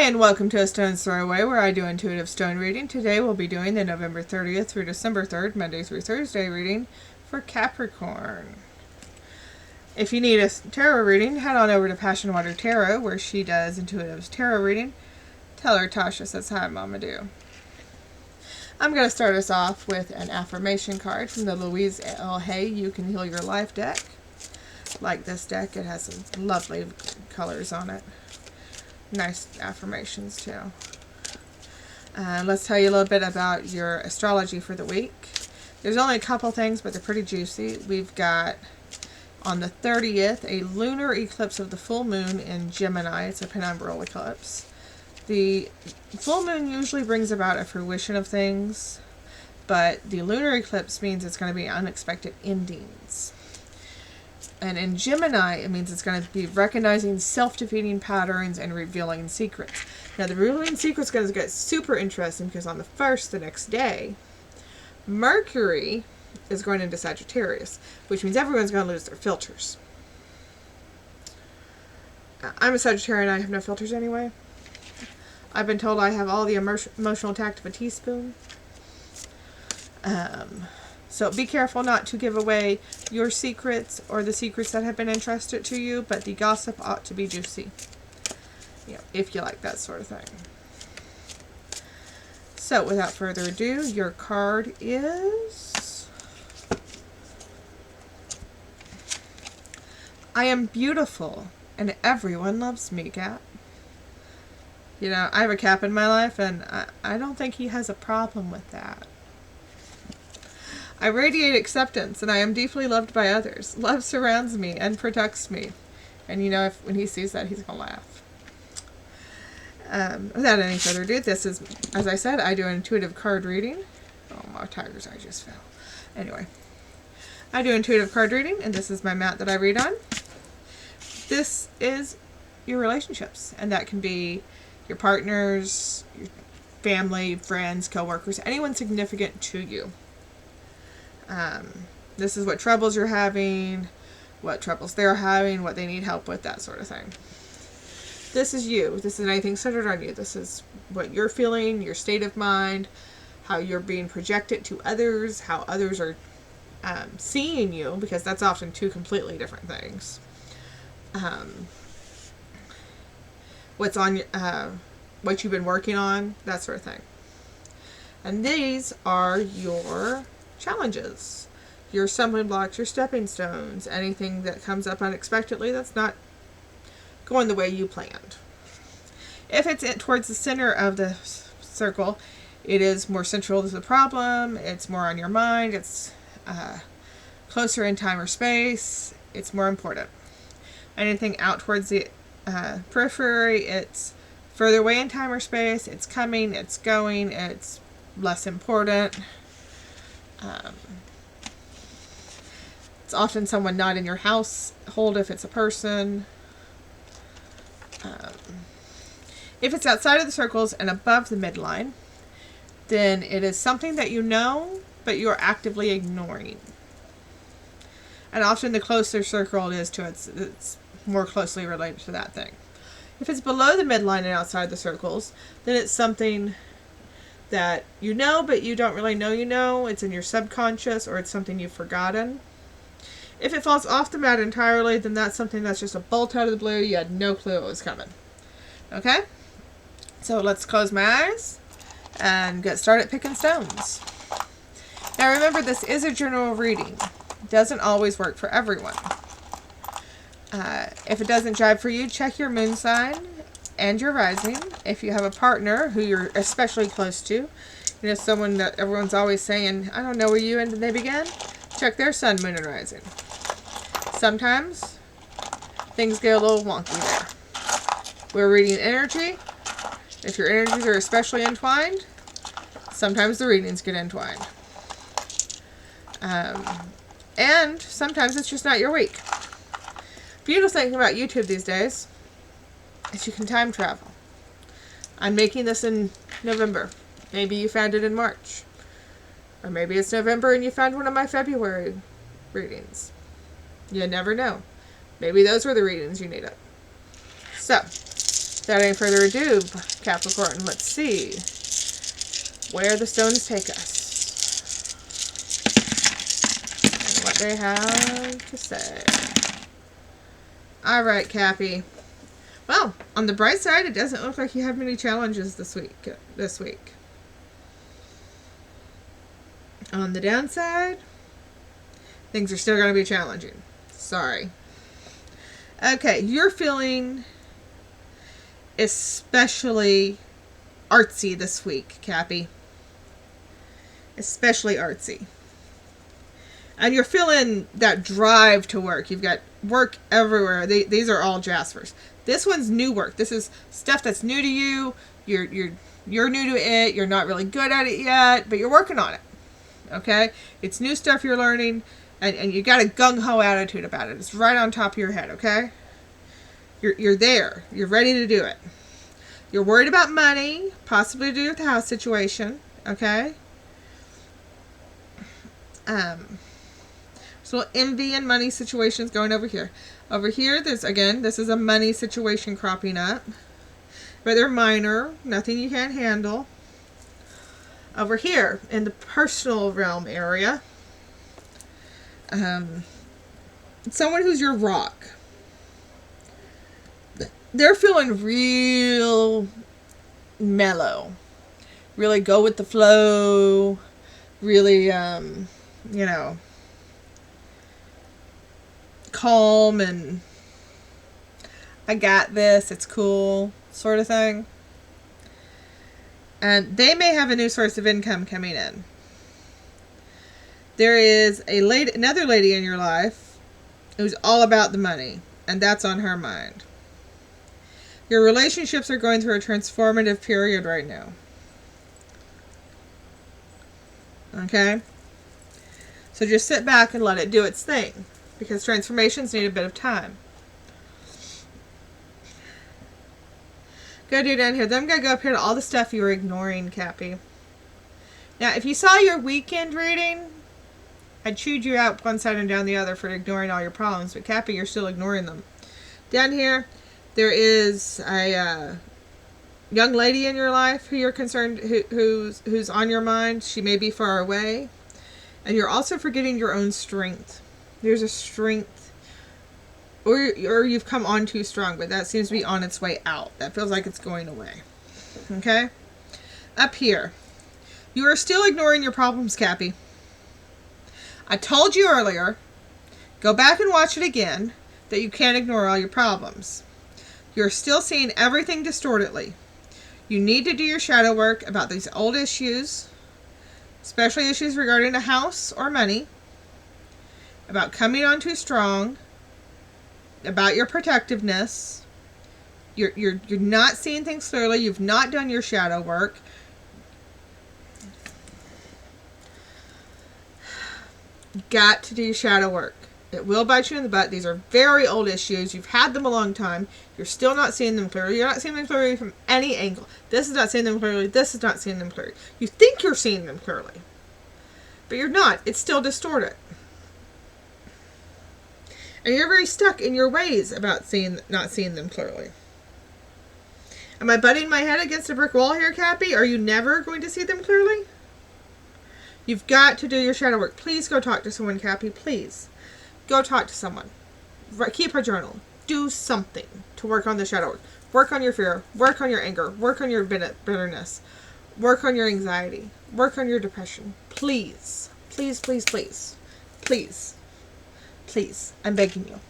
and welcome to AStonesThrowAway, where I do intuitive stone reading. Today we'll be doing the November 30th through December 3rd, Monday through Thursday reading for Capricorn. If you need a tarot reading, head on over to Passion Water Tarot, where she does intuitive tarot reading. Tell her Tasha says hi, Mama do. I'm going to start us off with an affirmation card from the Louise L. Hay You Can Heal Your Life deck. Like this deck, it has some lovely colors on it. Nice affirmations too. Let's tell you a little bit about your astrology for the week. There's only a couple things, but they're pretty juicy. We've got on the 30th a lunar eclipse of the full moon in Gemini. It's a penumbral eclipse. The full moon usually brings about a fruition of things, but the lunar eclipse means it's going to be unexpected endings. And in Gemini, it means it's going to be recognizing self-defeating patterns and revealing secrets. Now, the revealing secrets is going to get super interesting because on the 1st, the next day, Mercury is going into Sagittarius, which means everyone's going to lose their filters. I'm a Sagittarian. I have no filters anyway. I've been told I have all the emotional tact of a teaspoon. So be careful not to give away your secrets or the secrets that have been entrusted to you, but the gossip ought to be juicy, if you like that sort of thing. So without further ado, your card is I am beautiful and everyone loves me, Cap. I have a Cap in my life and I don't think he has a problem with that. I radiate acceptance, and I am deeply loved by others. Love surrounds me and protects me. And when he sees that, he's going to laugh. Without any further ado, this is, as I said, I do an intuitive card reading. Oh, my tigers, I just fell. Anyway, I do intuitive card reading, and this is my mat that I read on. This is your relationships, and that can be your partners, your family, friends, coworkers, anyone significant to you. This is what troubles you're having, what troubles they're having, what they need help with, that sort of thing. This is you. This is anything centered on you. This is what you're feeling, your state of mind, how you're being projected to others, how others are seeing you, because that's often two completely different things. What's on what you've been working on, that sort of thing. And these are your challenges, your stumbling blocks, your stepping stones, anything that comes up unexpectedly that's not going the way you planned. If it's towards the center of the circle, it is more central to the problem, it's more on your mind, it's closer in time or space, it's more important. Anything out towards the periphery, it's further away in time or space, it's coming, it's going, it's less important. It's often someone not in your household if it's a person. If it's outside of the circles and above the midline, then it is something that you know, but you're actively ignoring. And often the closer circle it is to it, it's more closely related to that thing. If it's below the midline and outside the circles, then it's something that you know, but you don't really know, it's in your subconscious, or it's something you've forgotten. If it falls off the mat entirely, then that's something that's just a bolt out of the blue, you had no clue it was coming. Okay? So let's close my eyes and get started picking stones. Now remember, this is a general reading. It doesn't always work for everyone. If it doesn't jive for you, check your moon sign and your rising. If you have a partner who you're especially close to, someone that everyone's always saying, I don't know where you and they began, check their sun, moon, and rising. Sometimes things get a little wonky there. We're reading energy. If your energies are especially entwined, sometimes the readings get entwined. And sometimes it's just not your week. Beautiful thing about YouTube these days is you can time travel. I'm making this in November. Maybe you found it in March. Or maybe it's November and you found one of my February readings. You never know. Maybe those were the readings you needed. So, Without any further ado, Capricorn, let's see where the stones take us and what they have to say. All right, Cappy. Well, on the bright side, it doesn't look like you have many challenges this week. On the downside, things are still going to be challenging. Sorry. Okay, you're feeling especially artsy this week, Cappy. Especially artsy. And you're feeling that drive to work. You've got work everywhere. These are all Jaspers. This one's new work. This is stuff that's new to you. You're new to it. You're not really good at it yet, but you're working on it. Okay? It's new stuff you're learning, and you got a gung-ho attitude about it. It's right on top of your head, okay? You're there. You're ready to do it. You're worried about money, possibly to do with the house situation, okay? So envy and money situations going over here. Over here, this is a money situation cropping up. But they're minor, nothing you can't handle. Over here, in the personal realm area, someone who's your rock. They're feeling real mellow. Really go with the flow. Really, calm and I got this, it's cool sort of thing. And they may have a new source of income coming in. There is another lady in your life who's all about the money, and that's on her mind. Your relationships are going through a transformative period right now. Okay? So just sit back and let it do its thing, because transformations need a bit of time. Go do down here. Then I'm going to go up here to all the stuff you were ignoring, Cappy. Now, if you saw your weekend reading, I chewed you out one side and down the other for ignoring all your problems. But Cappy, you're still ignoring them. Down here, there is a young lady in your life who you're concerned, who's on your mind. She may be far away. And you're also forgetting your own strength. There's a strength, or you've come on too strong, but that seems to be on its way out. That feels like it's going away. Okay? Up here, you are still ignoring your problems, Cappy. I told you earlier, go back and watch it again, that you can't ignore all your problems. You're still seeing everything distortedly. You need to do your shadow work about these old issues, especially issues regarding a house or money, about coming on too strong, about your protectiveness. You're not seeing things clearly. You've not done your shadow work. Got to do your shadow work. It will bite you in the butt. These are very old issues. You've had them a long time. You're still not seeing them clearly. You're not seeing them clearly from any angle. This is not seeing them clearly. This is not seeing them clearly. You think you're seeing them clearly, but you're not. It's still distorted. And you're very stuck in your ways about not seeing them clearly. Am I butting my head against a brick wall here, Cappy? Are you never going to see them clearly? You've got to do your shadow work. Please go talk to someone, Cappy. Please. Go talk to someone. Keep a journal. Do something to work on the shadow work. Work on your fear. Work on your anger. Work on your bitterness. Work on your anxiety. Work on your depression. Please. Please, please, please. Please. Please. I'm begging you.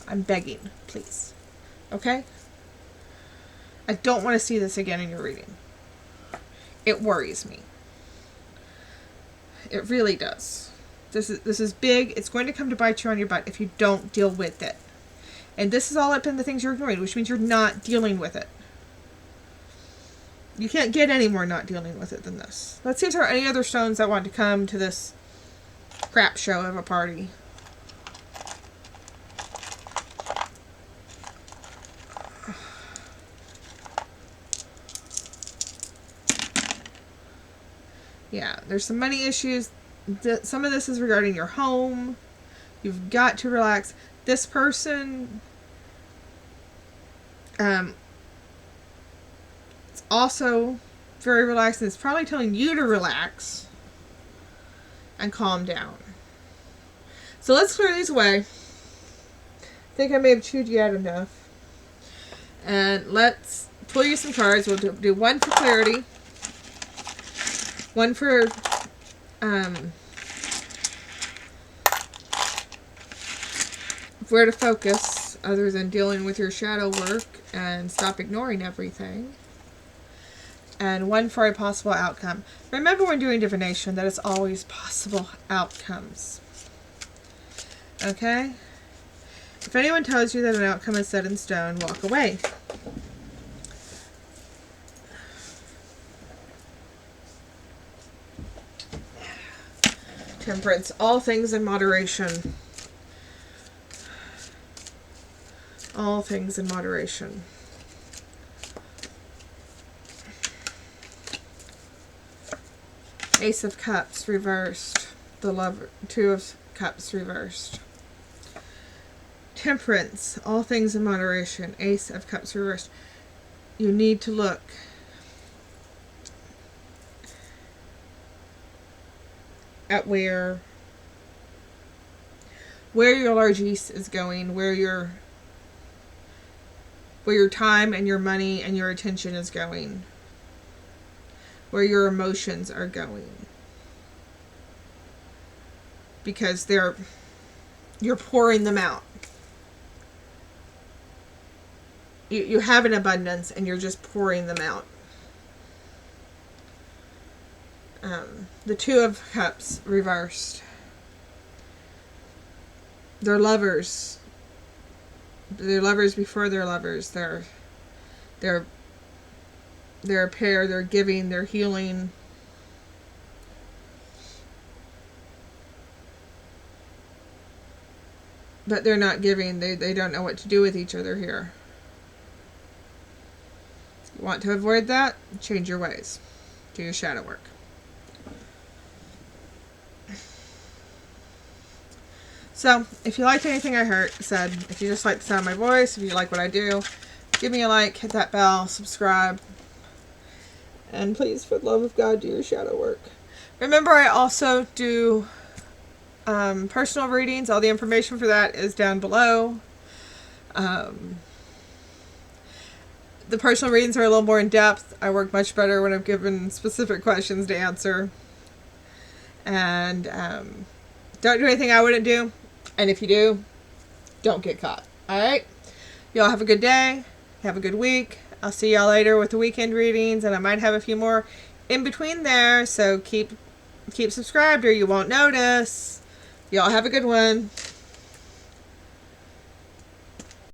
I'm begging. Please. Okay? I don't want to see this again in your reading. It worries me. It really does. This is big. It's going to come to bite you on your butt if you don't deal with it. And this is all up in the things you're ignoring, which means you're not dealing with it. You can't get any more not dealing with it than this. Let's see if there are any other stones that want to come to this crap show of a party. Yeah, there's some money issues. Some of this is regarding your home. You've got to relax. This person also very relaxed, and it's probably telling you to relax and calm down. So let's clear these away. I think I may have chewed you out enough. And let's pull you some cards. We'll do one for clarity, one for where to focus other than dealing with your shadow work and stop ignoring everything, and one for a possible outcome. Remember when doing divination that it's always possible outcomes. Okay? If anyone tells you that an outcome is set in stone, walk away. Temperance, all things in moderation. All things in moderation. Ace of Cups reversed. The Lover, Two of Cups reversed. Temperance, all things in moderation. Ace of Cups reversed. You need to look at where your largesse is going, where your time and your money and your attention is going, where your emotions are going, because you're pouring them out. You have an abundance and you're just pouring them out. The Two of Cups reversed. They're lovers. They're lovers before they're lovers. They're a pair. They're giving. They're healing. But they're not giving. They don't know what to do with each other here. You want to avoid that? Change your ways. Do your shadow work. So, if you liked anything I said, if you just like the sound of my voice, if you like what I do, give me a like, hit that bell, subscribe, and please, for the love of God, do your shadow work. Remember, I also do personal readings. All the information for that is down below. The personal readings are a little more in depth. I work much better when I'm given specific questions to answer. And don't do anything I wouldn't do. And if you do, don't get caught. Alright? Y'all have a good day. Have a good week. I'll see y'all later with the weekend readings. And I might have a few more in between there. So keep subscribed or you won't notice. Y'all have a good one.